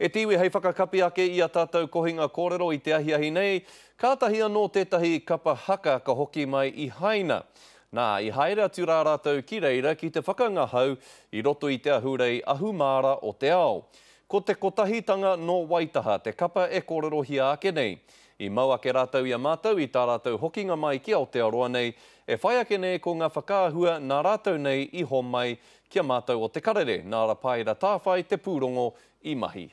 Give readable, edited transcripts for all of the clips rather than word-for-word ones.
E tiwi hei whakakapi ake i a tātou kohinga kōrero i te ahiahi nei, kātahi anō tētahi kapa haka ka hoki mai i haina. Nā, i haere atu rā rātou ki reira ki te whakangahau i roto i te ahurei ahumāra o te ao. Ko te kotahitanga no Waitaha, te kapa e kōrero hia ake nei. I mau ake rātou i a mātou i tā rātou hokinga mai ki Aotearoa nei, e whai ake nei ko ngā whakaahua nā rātou nei i hon mai kia mātou o te karere, nā ra pāira tāwhai te pūrongo i mahi.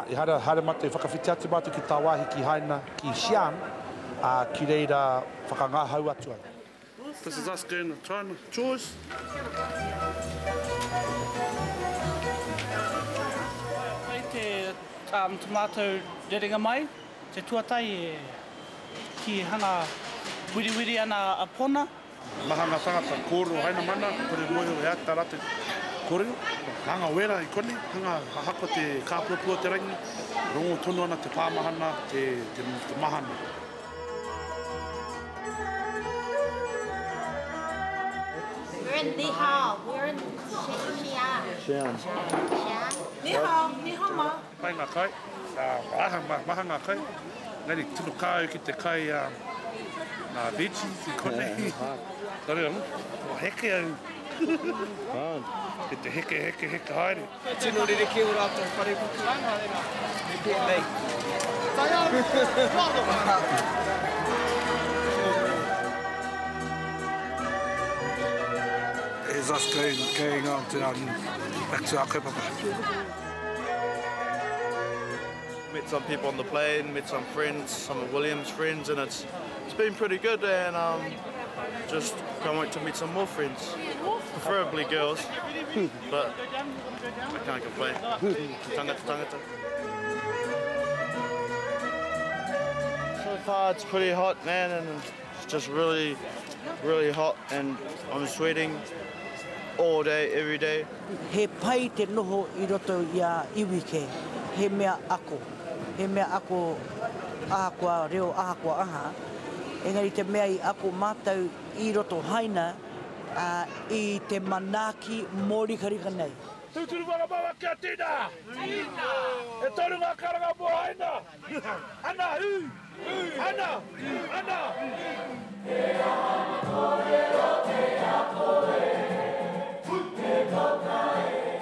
I haere mate whakawhiti atu mātou ki tā wāhi ki haina ki Xi'an, ki reira whakangahau atu ai. This is us going to try and chores. Hei te tomato rerenga mai, te tuatai ki hanga wiriwiri ana a pona. Mahanga tangata kōro haina mana, kore moho e ata rate kōrero. Hanga wera i kone, hanga hako te kāpuapua te rangi, rongo tonu ana te pāmahana, te mahana. We're in Nihao. We're in Xi'an. Nihao ma. Pai ngā kai, maha ngā kai. Ngari tino kāu ki te kai ngā veggies i kone. Tare angu, o heke au. Ki te heke haere. Tino rireke o rātou whare puku. Me pia nei. It's us going on to back to our kaupapa. Met some people on the plane, met some friends, some of William's friends, and it's been pretty good, and just can't wait to meet some more friends, preferably girls, but I can't complain. Tangata. So far it's pretty hot, man, and it's just really hot, and I'm sweating all day, every day. He pai te noho I roto I a iwike, he mea ako ahakoa reo ahakoa aha. Engari te mea I ako mātau I roto haina I te manaki mōrikarika nei. Tūturu wakapawa kia tina! E toru ngā karanga mo haina! Ana, Ana! Te aha kōrero te a kore, te tokai